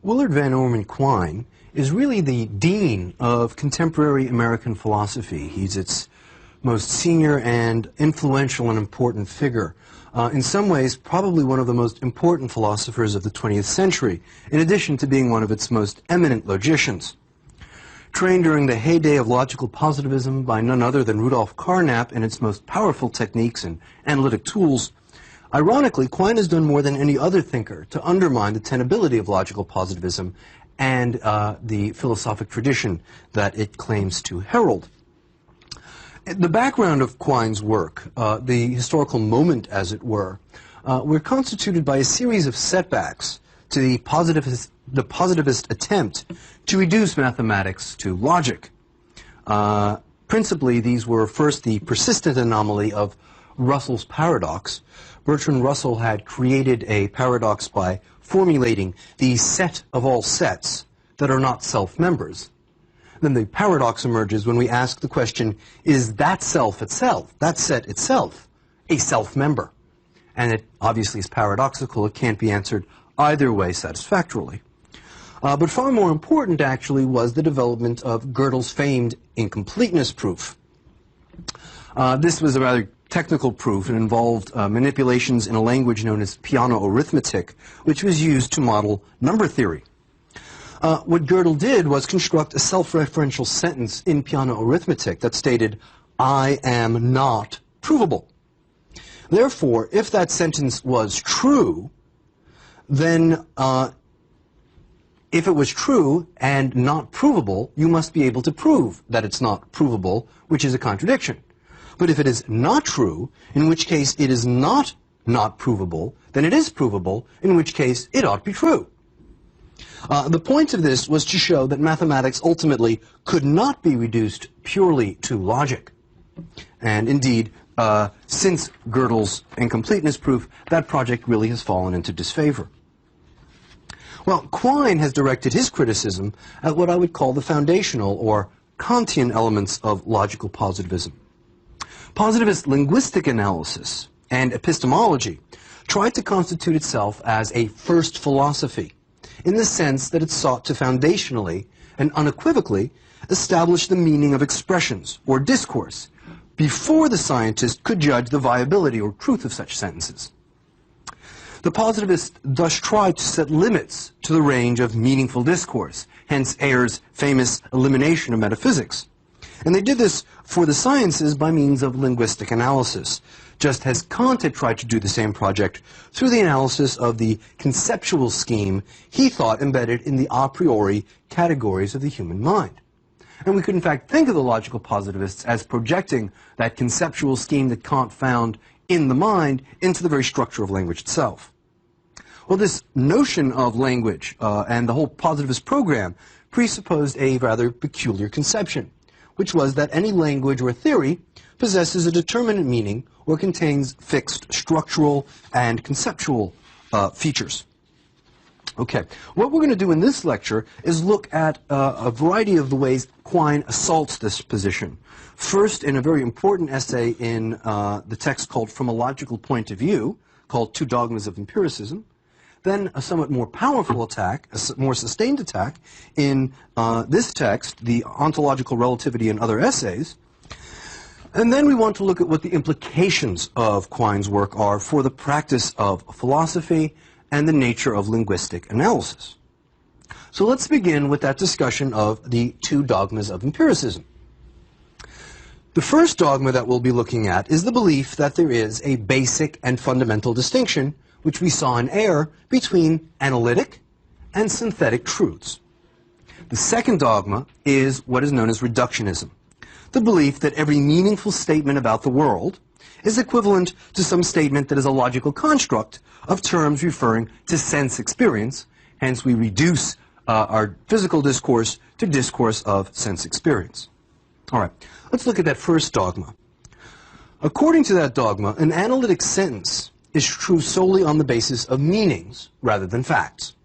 Willard Van Orman Quine is really the dean of contemporary American philosophy. He's its most senior and influential and important figure. In some ways, probably one of the most important philosophers of the 20th century, in addition to being one of its most eminent logicians. Trained during the heyday of logical positivism by none other than Rudolf Carnap and its most powerful techniques and analytic tools, ironically, Quine has done more than any other thinker to undermine the tenability of logical positivism and the philosophic tradition that it claims to herald. The background of Quine's work, the historical moment, as it were constituted by a series of setbacks to the positivist attempt to reduce mathematics to logic. Principally, these were first the persistent anomaly of Russell's paradox. Bertrand Russell had created a paradox by formulating the set of all sets that are not self-members. Then the paradox emerges when we ask the question, is that self itself, that set itself, a self-member? And it obviously is paradoxical. It can't be answered either way satisfactorily. But far more important, actually, was the development of Gödel's famed incompleteness proof. This was a rather technical proof and involved manipulations in a language known as piano arithmetic, which was used to model number theory. What Gödel did was construct a self-referential sentence in piano arithmetic that stated, "I am not provable." Therefore, if that sentence was true, then if it was true and not provable, you must be able to prove that it's not provable, which is a contradiction. But if it is not true, in which case it is not provable, then it is provable, in which case it ought to be true. The point of this was to show that mathematics ultimately could not be reduced purely to logic. And indeed, since Gödel's incompleteness proof, that project really has fallen into disfavor. Well, Quine has directed his criticism at what I would call the foundational or Kantian elements of logical positivism. Positivist linguistic analysis and epistemology tried to constitute itself as a first philosophy, in the sense that it sought to foundationally and unequivocally establish the meaning of expressions or discourse before the scientist could judge the viability or truth of such sentences. The positivists thus tried to set limits to the range of meaningful discourse, hence Ayer's famous elimination of metaphysics. And they did this for the sciences by means of linguistic analysis, just as Kant had tried to do the same project through the analysis of the conceptual scheme he thought embedded in the a priori categories of the human mind. And we could in fact think of the logical positivists as projecting that conceptual scheme that Kant found in the mind into the very structure of language itself. Well, this notion of language and the whole positivist program presupposed a rather peculiar conception, which was that any language or theory possesses a determinate meaning or contains fixed structural and conceptual features. Okay, what we're going to do in this lecture is look at a variety of the ways Quine assaults this position. First, in a very important essay in the text called From a Logical Point of View, called Two Dogmas of Empiricism. Then a somewhat more powerful attack, a more sustained attack, in this text, The Ontological Relativity and Other Essays. And then we want to look at what the implications of Quine's work are for the practice of philosophy and the nature of linguistic analysis. So let's begin with that discussion of the two dogmas of empiricism. The first dogma that we'll be looking at is the belief that there is a basic and fundamental distinction, which we saw in Ayer, between analytic and synthetic truths. The second dogma is what is known as reductionism, the belief that every meaningful statement about the world is equivalent to some statement that is a logical construct of terms referring to sense experience. Hence, we reduce our physical discourse to discourse of sense experience. All right, let's look at that first dogma. According to that dogma, an analytic sentence is true solely on the basis of meanings rather than facts.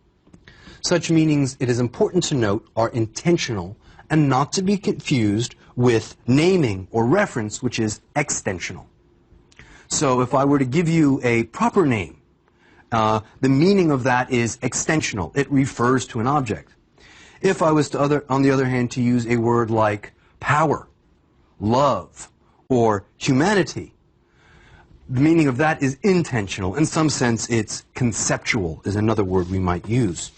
Such meanings, it is important to note, are intentional and not to be confused with naming or reference, which is extensional. So if I were to give you a proper name the meaning of that is extensional. It refers to an object. If I was to on the other hand, to use a word like power, love, or humanity, the meaning of that is intentional. In some sense, it's conceptual, is another word we might use.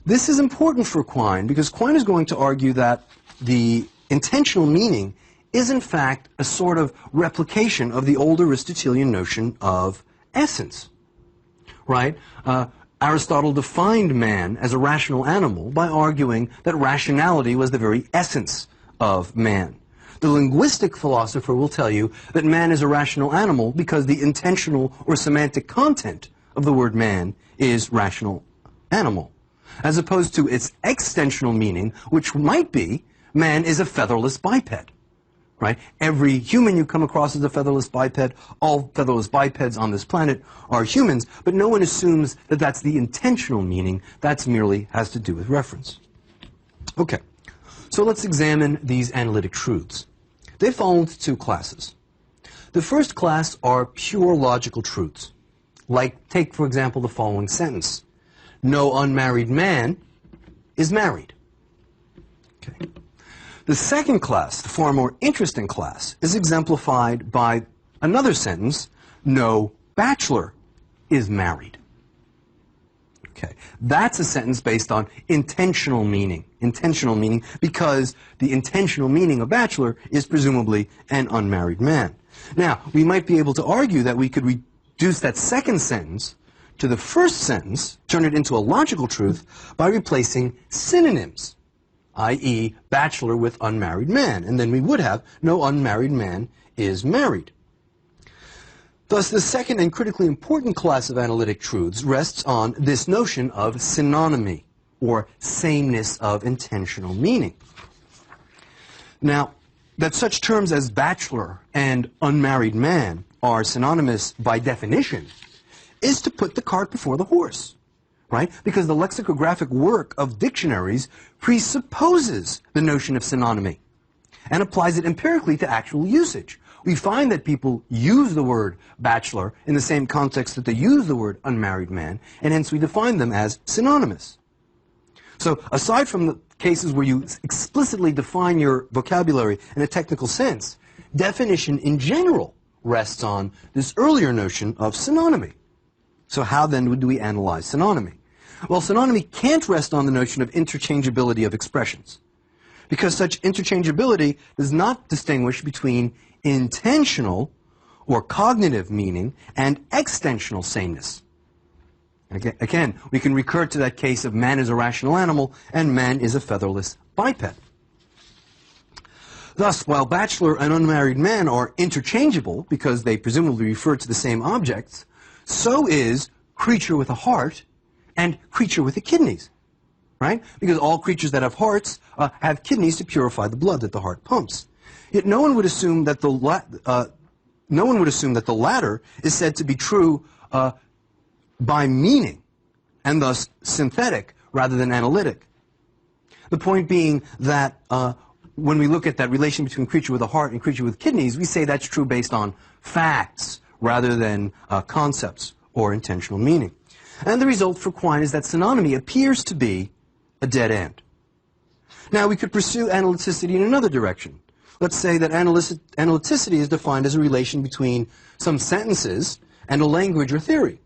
This is important for Quine because Quine is going to argue that the intentional meaning is in fact a sort of replication of the old Aristotelian notion of essence, right? Aristotle defined man as a rational animal by arguing that rationality was the very essence of man. The linguistic philosopher will tell you that man is a rational animal because the intentional or semantic content of the word man is rational animal, as opposed to its extensional meaning, which might be man is a featherless biped. Right? Every human you come across is a featherless biped. All featherless bipeds on this planet are humans, but no one assumes that that's the intentional meaning. That merely has to do with reference. Okay, so let's examine these analytic truths. They fall into two classes. The first class are pure logical truths. Like, take, for example, the following sentence. No unmarried man is married. Okay. The second class, the far more interesting class, is exemplified by another sentence, no bachelor is married. Okay, that's a sentence based on intentional meaning because the intentional meaning of bachelor is presumably an unmarried man. Now, we might be able to argue that we could reduce that second sentence to the first sentence, turn it into a logical truth, by replacing synonyms, i.e. bachelor with unmarried man, and then we would have no unmarried man is married. Thus, the second and critically important class of analytic truths rests on this notion of synonymy, or sameness of intentional meaning. Now, that such terms as bachelor and unmarried man are synonymous by definition is to put the cart before the horse. Right? Because the lexicographic work of dictionaries presupposes the notion of synonymy and applies it empirically to actual usage. We find that people use the word bachelor in the same context that they use the word unmarried man, and hence we define them as synonymous. So aside from the cases where you explicitly define your vocabulary in a technical sense, definition in general rests on this earlier notion of synonymy. So how then do we analyze synonymy? Well, synonymy can't rest on the notion of interchangeability of expressions, because such interchangeability does not distinguish between intentional or cognitive meaning and extensional sameness. And again, we can recur to that case of man is a rational animal and man is a featherless biped. Thus, while bachelor and unmarried man are interchangeable because they presumably refer to the same objects, so is creature with a heart and creature with the kidneys, right? Because all creatures that have hearts have kidneys to purify the blood that the heart pumps. Yet no one would assume that the latter is said to be true by meaning, and thus synthetic rather than analytic. The point being that when we look at that relation between creature with a heart and creature with kidneys, we say that's true based on facts rather than concepts or intentional meaning. And the result for Quine is that synonymy appears to be a dead end. Now, we could pursue analyticity in another direction. Let's say that analyticity is defined as a relation between some sentences and a language or theory.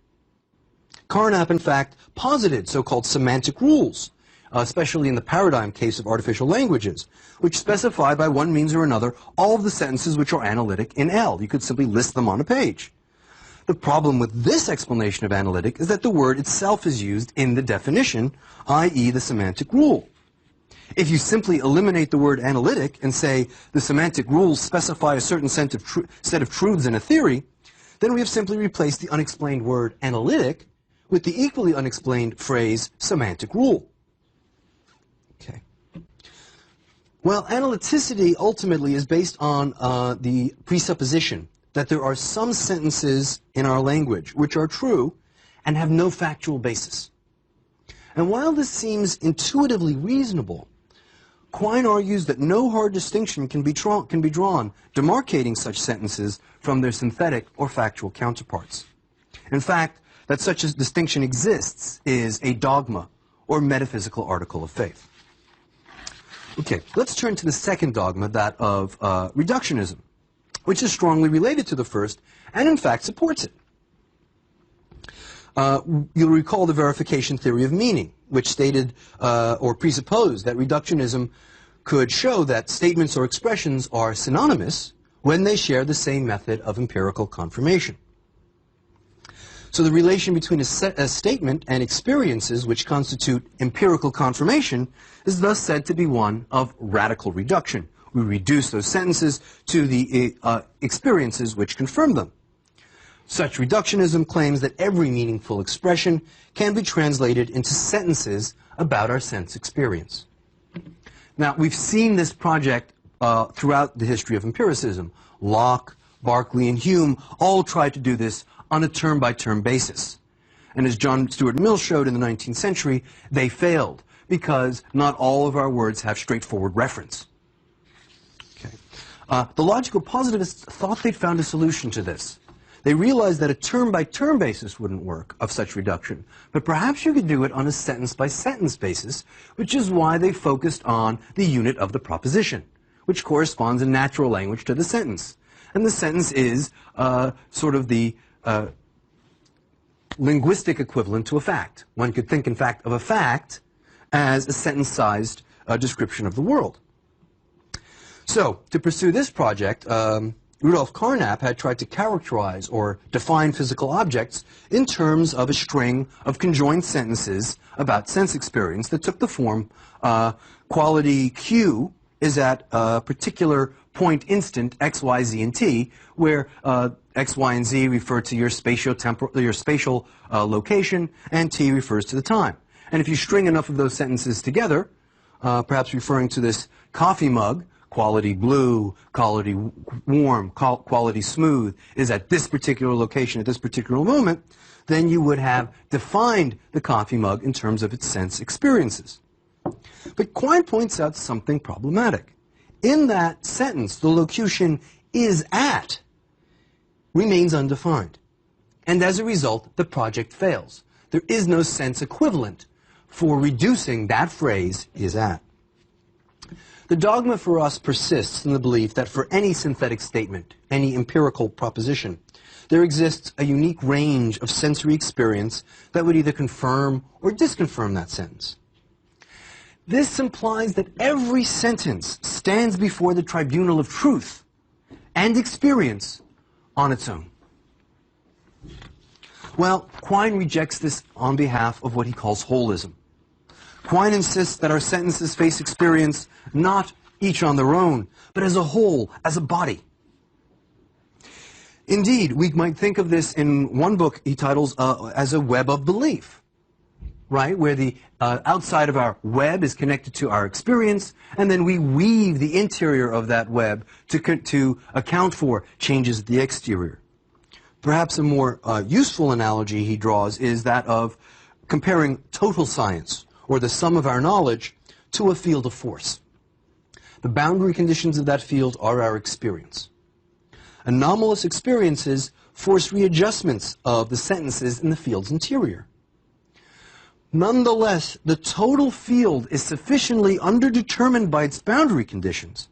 Carnap, in fact, posited so-called semantic rules, especially in the paradigm case of artificial languages, which specify by one means or another all of the sentences which are analytic in L. You could simply list them on a page. The problem with this explanation of analytic is that the word itself is used in the definition, i.e. the semantic rule. If you simply eliminate the word analytic and say the semantic rules specify a certain set of truths in a theory, then we have simply replaced the unexplained word analytic with the equally unexplained phrase semantic rule. Okay. Well, analyticity ultimately is based on the presupposition that there are some sentences in our language which are true and have no factual basis. And while this seems intuitively reasonable, Quine argues that no hard distinction can be drawn demarcating such sentences from their synthetic or factual counterparts. In fact, that such a distinction exists is a dogma or metaphysical article of faith. Okay, let's turn to the second dogma, that of reductionism, which is strongly related to the first and in fact supports it. You'll recall the verification theory of meaning, which stated or presupposed that reductionism could show that statements or expressions are synonymous when they share the same method of empirical confirmation. So the relation between a statement and experiences which constitute empirical confirmation is thus said to be one of radical reduction. We reduce those sentences to the experiences which confirm them. Such reductionism claims that every meaningful expression can be translated into sentences about our sense experience. Now, we've seen this project throughout the history of empiricism. Locke, Berkeley, and Hume all tried to do this on a term-by-term basis. And as John Stuart Mill showed in the 19th century, they failed because not all of our words have straightforward reference. Okay. The logical positivists thought they'd found a solution to this. They realized that a term-by-term basis wouldn't work of such reduction, but perhaps you could do it on a sentence-by-sentence basis, which is why they focused on the unit of the proposition, which corresponds in natural language to the sentence. And the sentence is sort of the linguistic equivalent to a fact. One could think, in fact, of a fact as a sentence-sized description of the world. So, to pursue this project, Rudolf Carnap had tried to characterize or define physical objects in terms of a string of conjoined sentences about sense experience that took the form quality Q is at a particular point instant x, y, z, and t, where x, y, and z refer to your spatial location, and t refers to the time. And if you string enough of those sentences together, perhaps referring to this coffee mug, quality blue, quality warm, quality smooth, is at this particular location at this particular moment, then you would have defined the coffee mug in terms of its sense experiences. But Quine points out something problematic. In that sentence, the locution "is at" remains undefined. And as a result, the project fails. There is no sense equivalent for reducing that phrase "is at." The dogma for us persists in the belief that for any synthetic statement, any empirical proposition, there exists a unique range of sensory experience that would either confirm or disconfirm that sentence. This implies that every sentence stands before the tribunal of truth and experience on its own. Well, Quine rejects this on behalf of what he calls holism. Quine insists that our sentences face experience not each on their own, but as a whole, as a body. Indeed, we might think of this in one book he titles as a web of belief, right? Where the outside of our web is connected to our experience, and then we weave the interior of that web to account for changes at the exterior. Perhaps a more useful analogy he draws is that of comparing total science, or the sum of our knowledge, to a field of force. The boundary conditions of that field are our experience. Anomalous experiences force readjustments of the sentences in the field's interior. Nonetheless, the total field is sufficiently underdetermined by its boundary conditions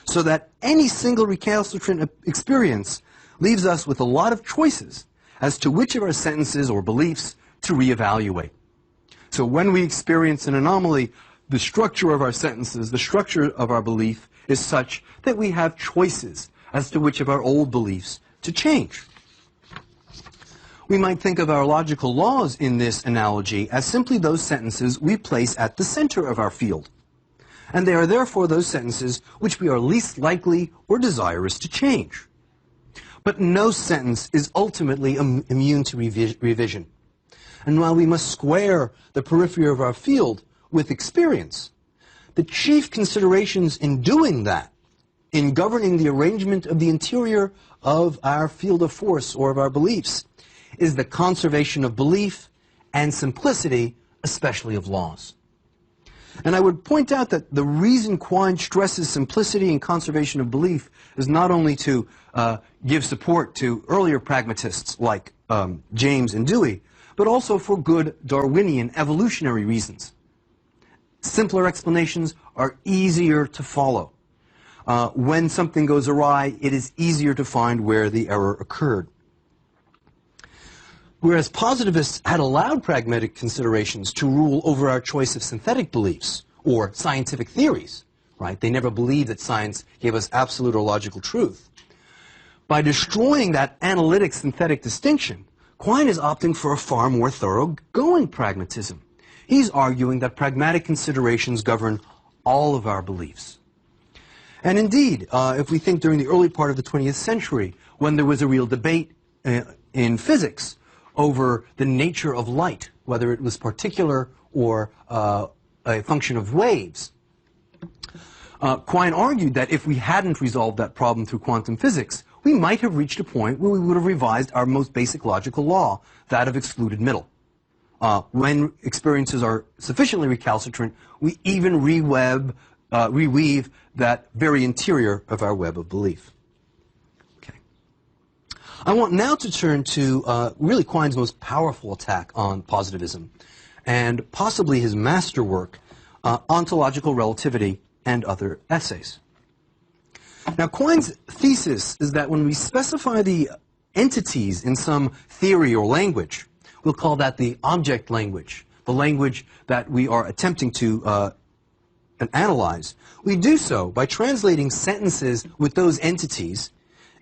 so that any single recalcitrant experience leaves us with a lot of choices as to which of our sentences or beliefs to reevaluate. So when we experience an anomaly, the structure of our sentences, the structure of our belief is such that we have choices as to which of our old beliefs to change. We might think of our logical laws in this analogy as simply those sentences we place at the center of our field. And they are therefore those sentences which we are least likely or desirous to change. But no sentence is ultimately immune to revision. And while we must square the periphery of our field with experience, the chief considerations in doing that, in governing the arrangement of the interior of our field of force or of our beliefs, is the conservation of belief and simplicity, especially of laws. And I would point out that the reason Quine stresses simplicity and conservation of belief is not only to give support to earlier pragmatists like James and Dewey, but also for good Darwinian evolutionary reasons. Simpler explanations are easier to follow. When something goes awry, it is easier to find where the error occurred. Whereas positivists had allowed pragmatic considerations to rule over our choice of synthetic beliefs or scientific theories, right? They never believed that science gave us absolute or logical truth. By destroying that analytic-synthetic distinction, Quine is opting for a far more thoroughgoing pragmatism. He's arguing that pragmatic considerations govern all of our beliefs. And indeed, if we think during the early part of the 20th century, when there was a real debate in physics over the nature of light, whether it was particular or a function of waves, Quine argued that if we hadn't resolved that problem through quantum physics, we might have reached a point where we would have revised our most basic logical law, that of excluded middle. When experiences are sufficiently recalcitrant, we even reweave that very interior of our web of belief. Okay. I want now to turn to really Quine's most powerful attack on positivism, and possibly his masterwork, Ontological Relativity and Other Essays. Now, Quine's thesis is that when we specify the entities in some theory or language, we'll call that the object language, the language that we are attempting to analyze. We do so by translating sentences with those entities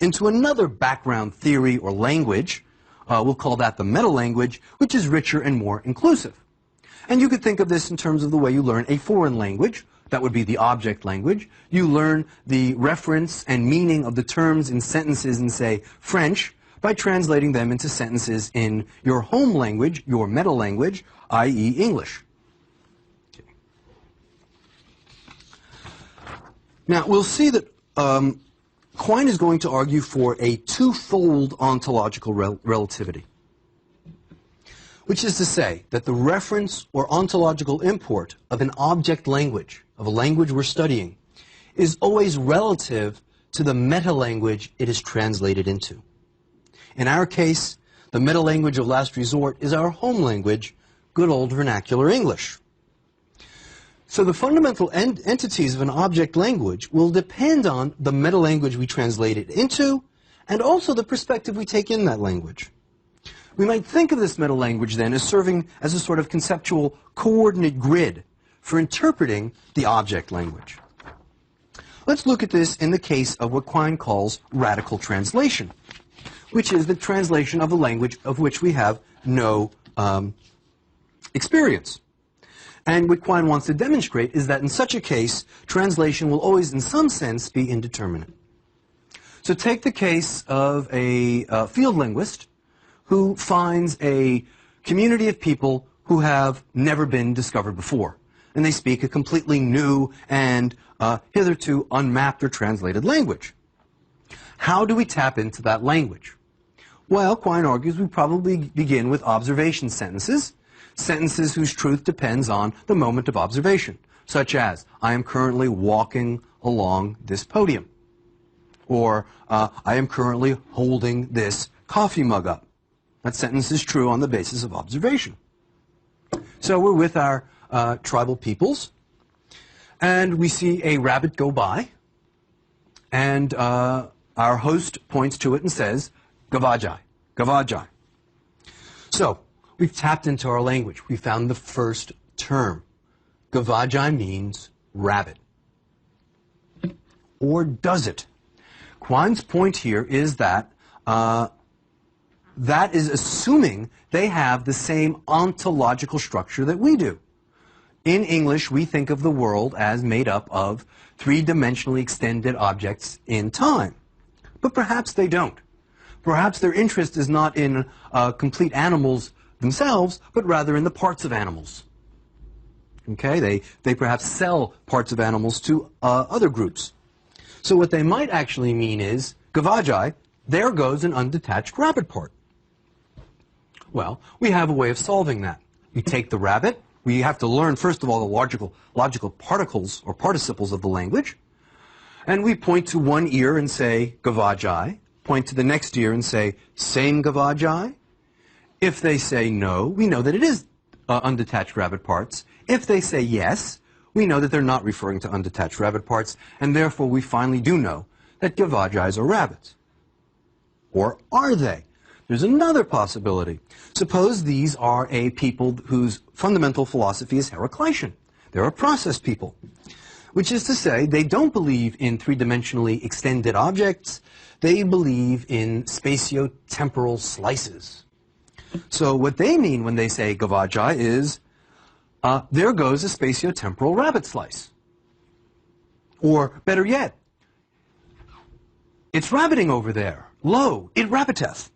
into another background theory or language. We'll call that the meta-language, which is richer and more inclusive. And you could think of this in terms of the way you learn a foreign language. That would be the object language. You learn the reference and meaning of the terms in sentences in, say, French, by translating them into sentences in your home language, your meta-language, i.e. English. Okay. Now, we'll see that Quine is going to argue for a twofold ontological relativity, which is to say that the reference or ontological import of an object language, of a language we're studying, is always relative to the meta-language it is translated into. In our case, the meta-language of last resort is our home language, good old vernacular English. So the fundamental entities of an object language will depend on the meta-language we translate it into, and also the perspective we take in that language. We might think of this meta-language then as serving as a sort of conceptual coordinate grid for interpreting the object language. Let's look at this in the case of what Quine calls radical translation, which is the translation of a language of which we have no experience. And what Quine wants to demonstrate is that in such a case, translation will always, in some sense, be indeterminate. So take the case of a field linguist who finds a community of people who have never been discovered before. And they speak a completely new and hitherto unmapped or translated language. How do we tap into that language? Well, Quine argues we probably begin with observation sentences, sentences whose truth depends on the moment of observation, such as, I am currently walking along this podium, or I am currently holding this coffee mug up. That sentence is true on the basis of observation. So we're with our tribal peoples, and we see a rabbit go by, and our host points to it and says, Gavajai, Gavajai. So we've tapped into our language. We found the first term. Gavajai means rabbit. Or does it? Quine's point here is that that is assuming they have the same ontological structure that we do. In English, we think of the world as made up of three-dimensionally extended objects in time. But perhaps they don't. Perhaps their interest is not in complete animals themselves, but rather in the parts of animals. Okay? They perhaps sell parts of animals to other groups. So what they might actually mean is, Gavajai, there goes an undetached rabbit part. Well, we have a way of solving that. We take the rabbit. We have to learn, first of all, the logical particles or participles of the language. And we point to one ear and say, Gavajai. Point to the next ear and say, same Gavajai. If they say no, we know that it is undetached rabbit parts. If they say yes, we know that they're not referring to undetached rabbit parts, and therefore we finally do know that Gavagis are rabbits. Or are they? There's another possibility. Suppose these are a people whose fundamental philosophy is Heraclitean. They're a process people, which is to say they don't believe in three-dimensionally extended objects. They believe in spatio-temporal slices. So what they mean when they say Gavagi is, there goes a spatio-temporal rabbit slice. Or better yet, it's rabbiting over there. Lo, it rabbiteth.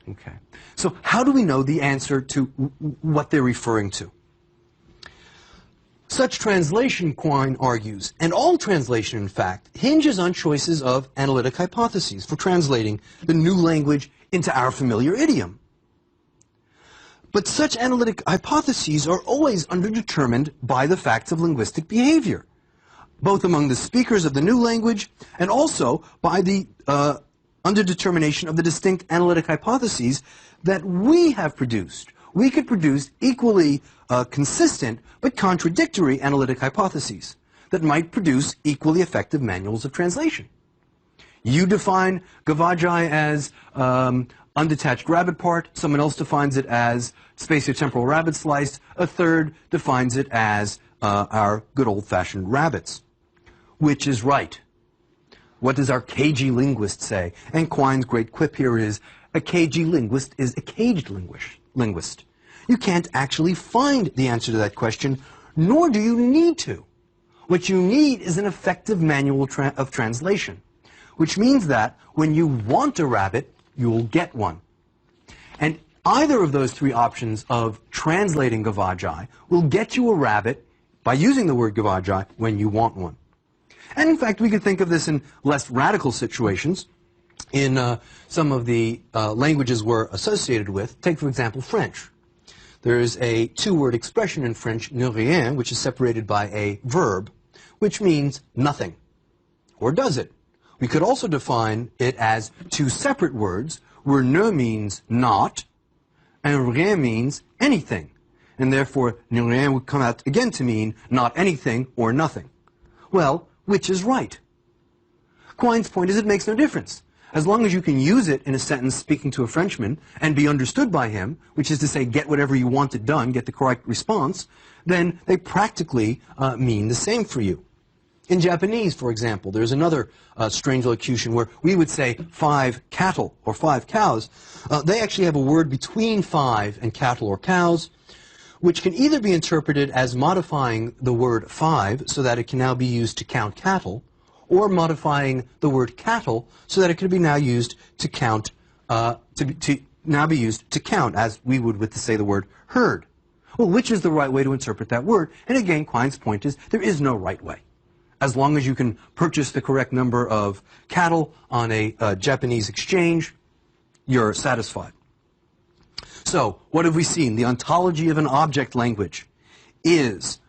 Okay. So how do we know the answer to what they're referring to? Such translation, Quine argues, and all translation, in fact, hinges on choices of analytic hypotheses for translating the new language into our familiar idiom. But such analytic hypotheses are always underdetermined by the facts of linguistic behavior, both among the speakers of the new language and also by the underdetermination of the distinct analytic hypotheses that we have produced. We could produce equally consistent but contradictory analytic hypotheses that might produce equally effective manuals of translation. You define Gavagi as undetached rabbit part. Someone else defines it as spatiotemporal rabbit slice. A third defines it as our good old-fashioned rabbits. Which is right? What does our cagey linguist say? And Quine's great quip here is, a cagey linguist is a caged linguist. You can't actually find the answer to that question, nor do you need to. What you need is an effective manual of translation, which means that when you want a rabbit, you'll get one. And either of those three options of translating Gavagi will get you a rabbit by using the word Gavagi when you want one. And in fact, we could think of this in less radical situations. In some of the languages we're associated with, take for example French. There's a two-word expression in French, ne rien, which is separated by a verb, which means nothing. Or does it? We could also define it as two separate words, where ne means not, and rien means anything. And therefore, ne rien would come out again to mean not anything or nothing. Well, which is right? Quine's point is it makes no difference. As long as you can use it in a sentence speaking to a Frenchman and be understood by him, which is to say get whatever you wanted done, get the correct response, then they practically mean the same for you. In Japanese, for example, there's another strange locution where we would say 5 cattle or 5 cows. They actually have a word between 5 and cattle or cows, which can either be interpreted as modifying the word 5 so that it can now be used to count cattle, or modifying the word cattle so that it could be now used to count, now be used to count, as we would with, say, the word herd. Well, which is the right way to interpret that word? And again, Quine's point is there is no right way. As long as you can purchase the correct number of cattle on a Japanese exchange, you're satisfied. So, what have we seen? The ontology of an object language is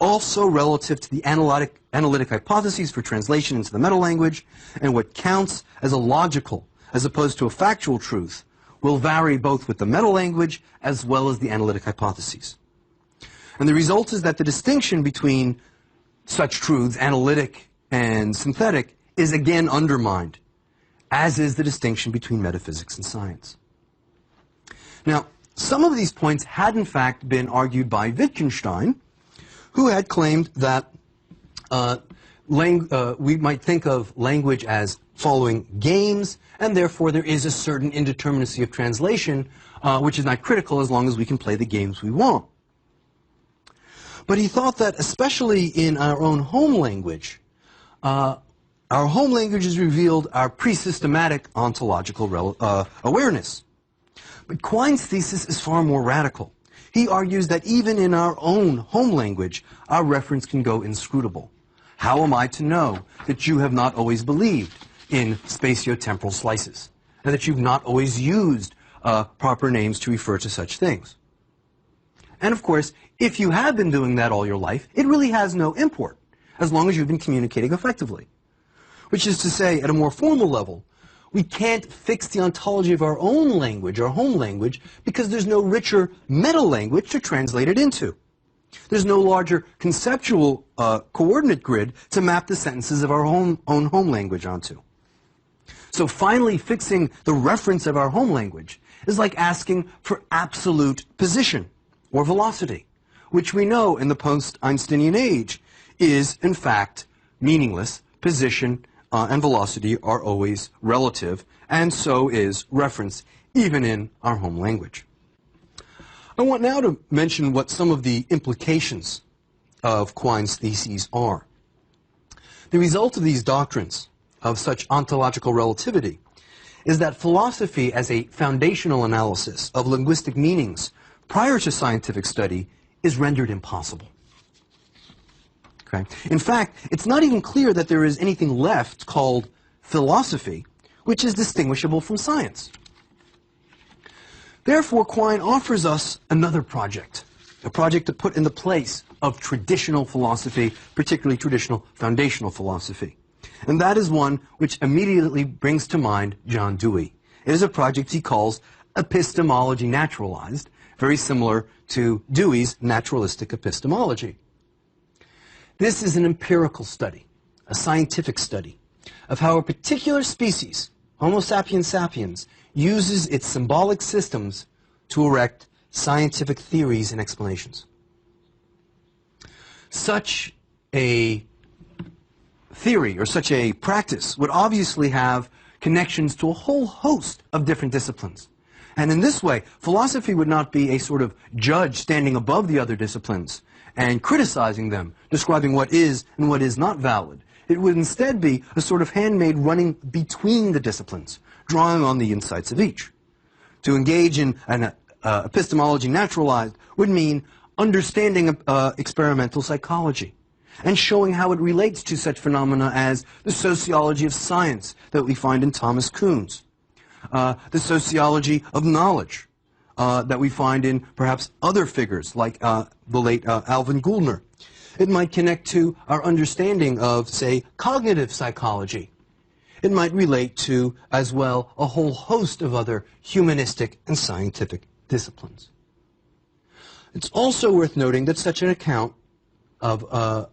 also relative to the analytic hypotheses for translation into the meta-language, and what counts as a logical as opposed to a factual truth will vary both with the meta-language as well as the analytic hypotheses. And the result is that the distinction between such truths, analytic and synthetic, is again undermined, as is the distinction between metaphysics and science. Now, some of these points had in fact been argued by Wittgenstein, who had claimed that we might think of language as following games, and therefore there is a certain indeterminacy of translation, which is not critical as long as we can play the games we want. But he thought that, especially in our own home language, our home language has revealed our pre-systematic ontological awareness. But Quine's thesis is far more radical. He argues that even in our own home language, our reference can go inscrutable. How am I to know that you have not always believed in spatio-temporal slices, and that you've not always used proper names to refer to such things? And of course, if you have been doing that all your life, it really has no import, as long as you've been communicating effectively. Which is to say, at a more formal level, We can't fix the ontology of our own language, our home language, because there's no richer meta-language to translate it into. There's no larger conceptual coordinate grid to map the sentences of our own home language onto. So finally fixing the reference of our home language is like asking for absolute position or velocity, which we know in the post-Einsteinian age is, in fact, meaningless. Position and velocity are always relative, and so is reference, even in our home language. I want now to mention what some of the implications of Quaine's theses are. The result of these doctrines of such ontological relativity is that philosophy as a foundational analysis of linguistic meanings prior to scientific study is rendered impossible. Okay? In fact, it's not even clear that there is anything left called philosophy, which is distinguishable from science. Therefore, Quine offers us another project, a project to put in the place of traditional philosophy, particularly traditional foundational philosophy. And that is one which immediately brings to mind John Dewey. It is a project he calls epistemology naturalized, very similar to Dewey's naturalistic epistemology. This is an empirical study, a scientific study, of how a particular species, Homo sapiens sapiens, uses its symbolic systems to erect scientific theories and explanations. Such a theory or such a practice would obviously have connections to a whole host of different disciplines. And in this way, philosophy would not be a sort of judge standing above the other disciplines and criticizing them, describing what is and what is not valid. It would instead be a sort of handmaid running between the disciplines, drawing on the insights of each. To engage in an epistemology naturalized would mean understanding experimental psychology and showing how it relates to such phenomena as the sociology of science that we find in Thomas Kuhn's, the sociology of knowledge that we find in perhaps other figures like the late Alvin Gouldner. It might connect to our understanding of, say, cognitive psychology. It might relate to, as well, a whole host of other humanistic and scientific disciplines. It's also worth noting that such an account of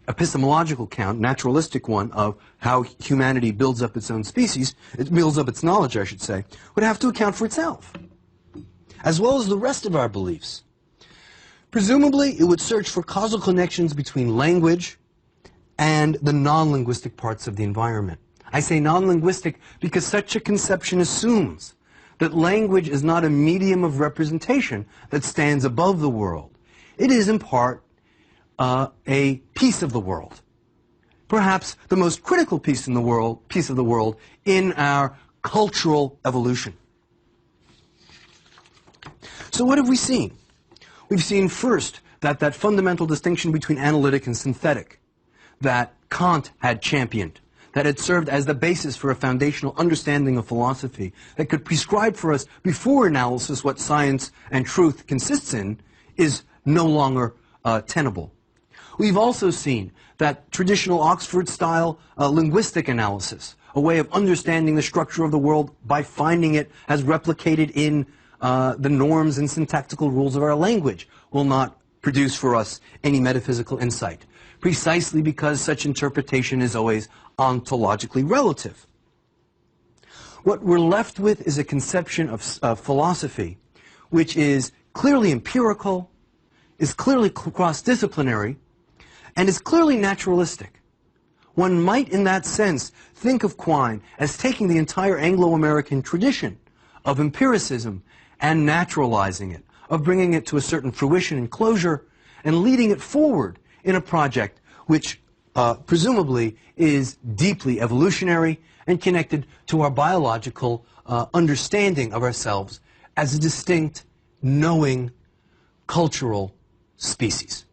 epistemological account, naturalistic one, of how humanity builds up its own species, it builds up its knowledge, I should say, would have to account for itself, as well as the rest of our beliefs. Presumably, it would search for causal connections between language and the non-linguistic parts of the environment. I say non-linguistic because such a conception assumes that language is not a medium of representation that stands above the world. It is, in part, a piece of the world. Perhaps the most critical piece of the world in our cultural evolution. So what have we seen? We've seen first that fundamental distinction between analytic and synthetic that Kant had championed, that had served as the basis for a foundational understanding of philosophy that could prescribe for us before analysis what science and truth consists in, is no longer tenable. We've also seen that traditional Oxford-style linguistic analysis, a way of understanding the structure of the world by finding it as replicated in the norms and syntactical rules of our language, will not produce for us any metaphysical insight, precisely because such interpretation is always ontologically relative. What we're left with is a conception of philosophy which is clearly empirical, is clearly cross-disciplinary, and is clearly naturalistic. One might, in that sense, think of Quine as taking the entire Anglo-American tradition of empiricism and naturalizing it, of bringing it to a certain fruition and closure, and leading it forward in a project which presumably is deeply evolutionary and connected to our biological understanding of ourselves as a distinct, knowing, cultural species.